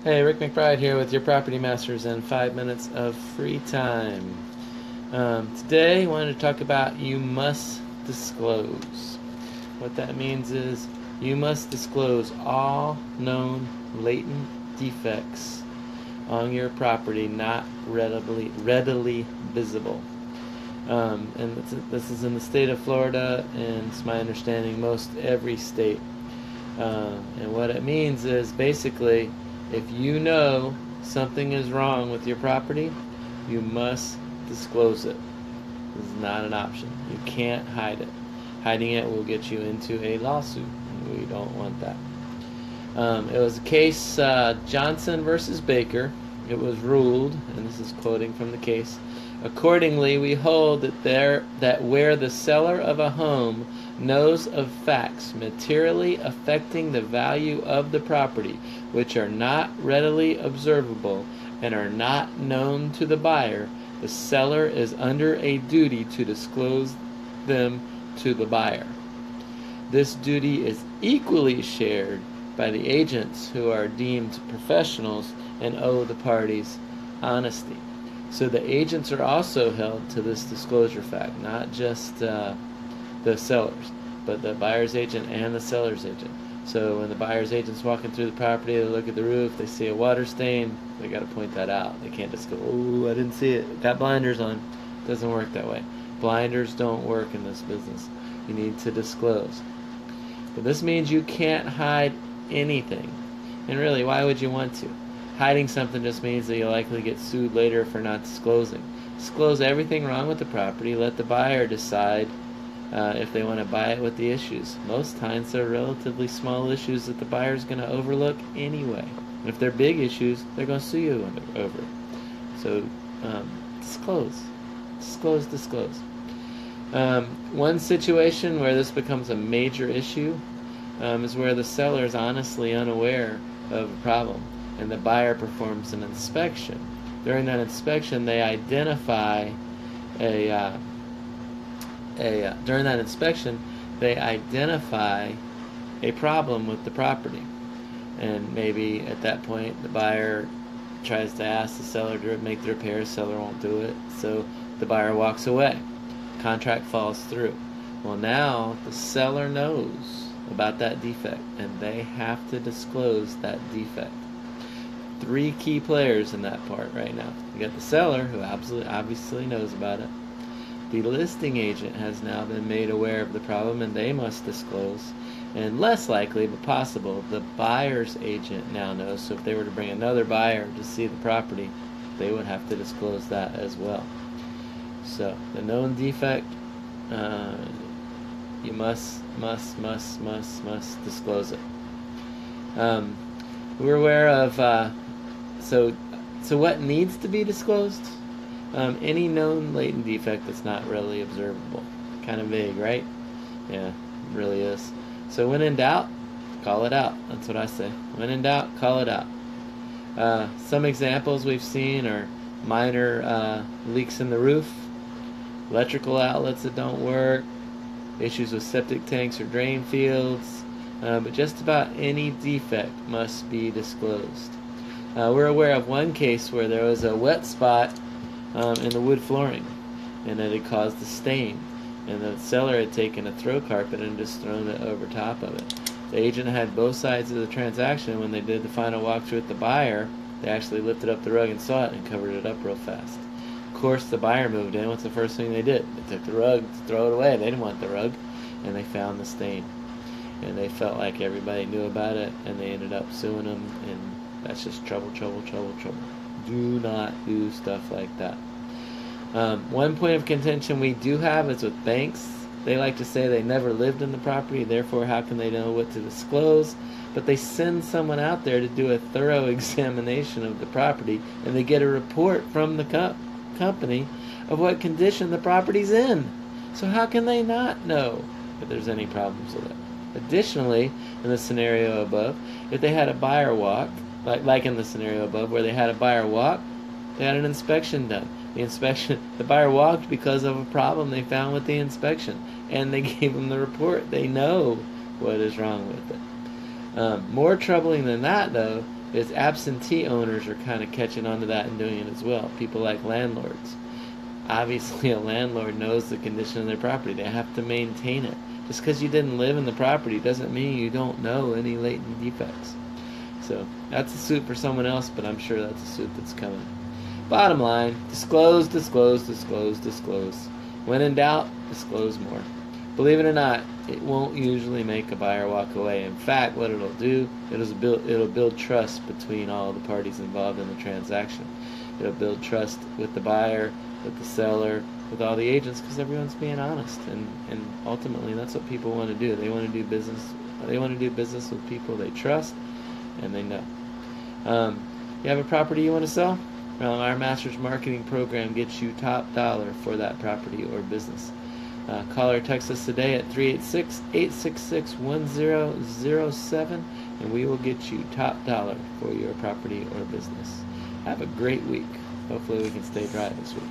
Hey, Rick McBride here with your Property Masters and 5 minutes of free time. Today I wanted to talk about you must disclose. What that means is you must disclose all known latent defects on your property not readily visible. And this is in the state of Florida, and it's my understanding most every state. And what it means is basically, if you know something is wrong with your property, you must disclose it. This is not an option. You can't hide it. Hiding it will get you into a lawsuit, and we don't want that. It was a case, Johnson versus Baker. It was ruled, and this is quoting from the case, accordingly, we hold that where the seller of a home knows of facts materially affecting the value of the property, which are not readily observable and are not known to the buyer, the seller is under a duty to disclose them to the buyer. This duty is equally shared by the agents, who are deemed professionals and owe the parties honesty. So the agents are also held to this disclosure fact, not just the sellers, but the buyer's agent and the seller's agent. So when the buyer's agent's walking through the property, they look at the roof, they see a water stain, they got to point that out. They can't just go, "Oh, I didn't see it. Got blinders on." It doesn't work that way. Blinders don't work in this business. You need to disclose. But this means you can't hide anything. And really, why would you want to? Hiding something just means that you'll likely get sued later for not disclosing. Disclose everything wrong with the property. Let the buyer decide if they want to buy it with the issues. Most times they're relatively small issues that the buyer's going to overlook anyway. And if they're big issues, they're going to sue you over it. So disclose. Disclose. One situation where this becomes a major issue is where the seller is honestly unaware of a problem, and the buyer performs an inspection. During that inspection, they identify a problem with the property, and maybe at that point the buyer tries to ask the seller to make the repairs. The seller won't do it, so the buyer walks away. Contract falls through. Well, now the seller knows about that defect, and they have to disclose that defect. Three key players in that part right now. You got the seller, who obviously knows about it. The listing agent has now been made aware of the problem, and they must disclose. And less likely, but possible, the buyer's agent now knows. So if they were to bring another buyer to see the property, they would have to disclose that as well. So the known defect, you must disclose it. We're aware of, so what needs to be disclosed? Any known latent defect that's not readily observable. Kind of vague, right? Yeah, it really is. So when in doubt, call it out. That's what I say. When in doubt, call it out. Some examples we've seen are minor leaks in the roof, electrical outlets that don't work, issues with septic tanks or drain fields, but just about any defect must be disclosed. We're aware of one case where there was a wet spot in the wood flooring, and it had caused a stain, and the seller had taken a throw carpet and just thrown it over top of it. The agent had both sides of the transaction. When they did the final walkthrough with the buyer, they actually lifted up the rug and saw it and covered it up real fast. Of course, the buyer moved in. What's the first thing they did? They took the rug to throw it away. They didn't want the rug, and they found the stain. And they felt like everybody knew about it, and they ended up suing them, and that's just trouble. Do not do stuff like that. One point of contention we do have is with banks. They like to say they never lived in the property, therefore how can they know what to disclose? But they send someone out there to do a thorough examination of the property, and they get a report from the company of what condition the property's in. So how can they not know if there's any problems with it? Additionally, in the scenario above, if they had a buyer walk, like in the scenario above where they had a buyer walk, they had an inspection done. The buyer walked because of a problem they found with the inspection, and they gave them the report. They know what is wrong with it. More troubling than that, though, is absentee owners are kind of catching on to that and doing it as well. People like landlords. Obviously, a landlord knows the condition of their property. They have to maintain it. Just because you didn't live in the property doesn't mean you don't know any latent defects. So that's a suit for someone else, but I'm sure that's a suit that's coming. Bottom line, disclose, disclose, disclose, disclose. When in doubt, disclose more. Believe it or not, it won't usually make a buyer walk away. In fact, what it'll do, it'll build trust between all the parties involved in the transaction. It'll build trust with the buyer, with the seller, with all the agents, because everyone's being honest, and ultimately that's what people want to do. They want to do business. They want to do business with people they trust and they know. You have a property you want to sell? Our Master's Marketing Program gets you top dollar for that property or business. Call or text us today at 386-866-1007, and we will get you top dollar for your property or business. Have a great week. Hopefully we can stay dry this week.